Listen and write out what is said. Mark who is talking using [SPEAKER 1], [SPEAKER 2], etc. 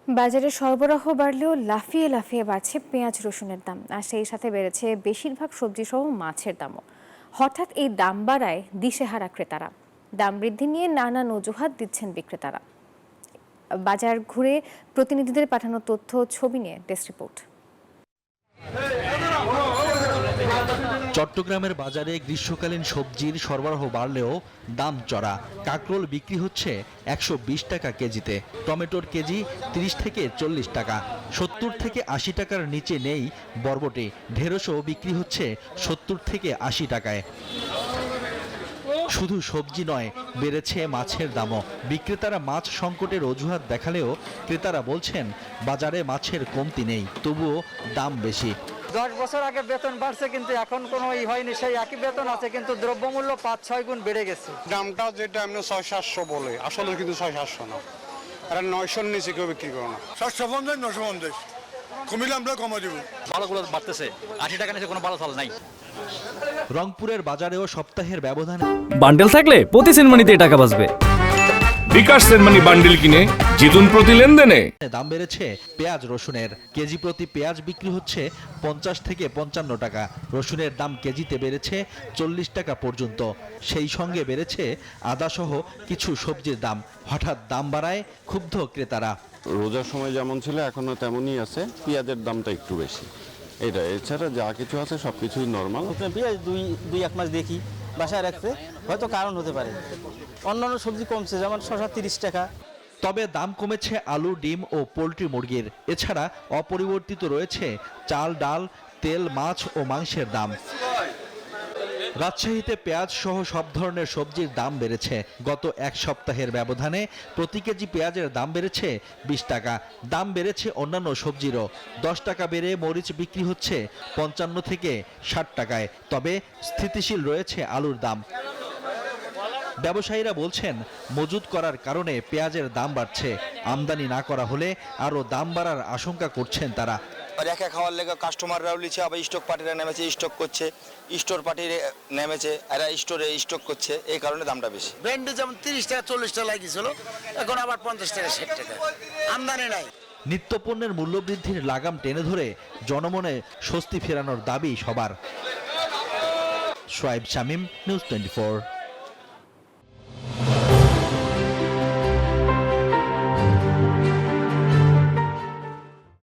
[SPEAKER 1] বাজারে সরবরাহ বাড়লেও লাফিয়ে লাফিয়ে বাড়ছে পেঁয়াজ রসুনের দাম, আর সেই সাথে বেড়েছে বেশিরভাগ সবজি সহ মাছের দামও। হঠাৎ এই দাম বাড়ায় দিশেহারা ক্রেতারা। দাম বৃদ্ধি নিয়ে নানান অজুহাত দিচ্ছেন বিক্রেতারা। বাজার ঘুরে প্রতিনিধিদের পাঠানো তথ্য ছবি নিয়ে ডেস্ক রিপোর্ট।
[SPEAKER 2] চট্টগ্রামের বাজারে গ্রীষ্মকালীন সবজির সরবরাহ বাড়লেও দাম চড়া। কাঁকরোল বিক্রি হচ্ছে 120 টাকা কেজিতে, টমেটোর কেজি 30 থেকে 40 টাকা, 70 থেকে 80 টাকার নিচে নেই বরবটি। ঢেঁড়সও বিক্রি হচ্ছে 70 থেকে 80 টাকায়। শুধু সবজি নয়, বেড়েছে মাছের দামও। বিক্রেতারা মাছ সংকটের অজুহাত দেখালেও ক্রেতারা বলছেন বাজারে মাছের কমতি নেই, তবুও দাম বেশি।
[SPEAKER 3] 10 বছর আগে বেতন বাড়ছে, কিন্তু এখন কোনো হয়নি, সেই একই বেতন আছে, কিন্তু দ্রব্যমূল্য 5-6 গুণ বেড়ে গেছে।
[SPEAKER 4] দামটা যেটা এমনি 600-700 বলে, আসলে কিন্তু 600-700 না, এটা 900-র নিচে কেউ বিক্রি করে না।
[SPEAKER 5] 750-950 কমিলে আমরা কমা দিব।
[SPEAKER 6] ভালোগুলো বাড়তেছে, 80 টাকা নিচে কোনো ভালো ফল নাই।
[SPEAKER 2] রংপুরের বাজারেও সপ্তাহের ব্যবধানে
[SPEAKER 7] বান্ডেল থাকলে প্রতি সেনমানিতে টাকা বাঁচবে।
[SPEAKER 8] বিকাশ সেনমানি বান্ডেল কিনে জিতুন প্রতি লেনদেনে।
[SPEAKER 2] দাম বেড়েছে পেঁয়াজ রসুনের। কেজি প্রতি পেঁয়াজ বিক্রি হচ্ছে 50 থেকে 55 টাকা। রসুনের দাম কেজিতে বেড়েছে 40 টাকা পর্যন্ত। সেই সঙ্গে বেড়েছে আদা সহ কিছু সবজির দাম। হঠাৎ দাম বাড়ায় ক্ষুব্ধ ক্রেতারা।
[SPEAKER 9] রোজার সময় যেমন ছিল এখনো তেমনই আছে, পেঁয়াজের দামটা একটু বেশি। এটা এছাড়া যা কিছু আছে সবকিছুই নর্মাল।
[SPEAKER 3] পেঁয়াজ দুই এক মাস দেখি বাসায় রাখতে, হয়তো কারণ হতে পারে। অন্যান্য সবজি কমছে, যেমন শসা 30 টাকা।
[SPEAKER 2] তবে দাম কমেছে আলু, ডিম ও পোলট্রি মুরগির। এছাড়া অপরিবর্তিত রয়েছে চাল, ডাল, তেল, মাছ ও মাংসের দাম। রাজশাহীতে পেঁয়াজ সহ সব ধরনের সবজির দাম বেড়েছে। গত এক সপ্তাহের ব্যবধানে প্রতি কেজি পেঁয়াজের দাম বেড়েছে 20 টাকা। দাম বেড়েছে অন্যান্য সবজিরও। 10 টাকা বেড়ে মরিচ বিক্রি হচ্ছে 55 থেকে 60 টাকায়। তবে স্থিতিশীল রয়েছে আলুর দাম। ব্যবসায়ীরা বলছেন মজুত করার কারণে পেঁয়াজের দাম বাড়ছে। আমদানি না করা হলে আরও দাম বাড়ার আশঙ্কা করছেন তারা।
[SPEAKER 10] রেখে খাওয়ার লেগে কাস্টমাররাও লিছে, আবার স্টক পার্টিরা নেমেছে, স্টক করছে, স্টোর পার্টি নেমেছে, এরা স্টোরে স্টক করছে, এই কারণে দামটা বেশি।
[SPEAKER 5] ভেন্ডি যেমন 30 টাকা 40 টাকা লাগিয়েছিল, এখন আবার 50 টাকা 60 টাকা। আমদানি নাই।
[SPEAKER 2] নিত্যপণ্যের মূল্যবৃদ্ধির লাগাম টেনে ধরে জনমনে স্বস্তি ফেরানোর দাবি সবার। শোয়েব শামীম, নিউজ 24।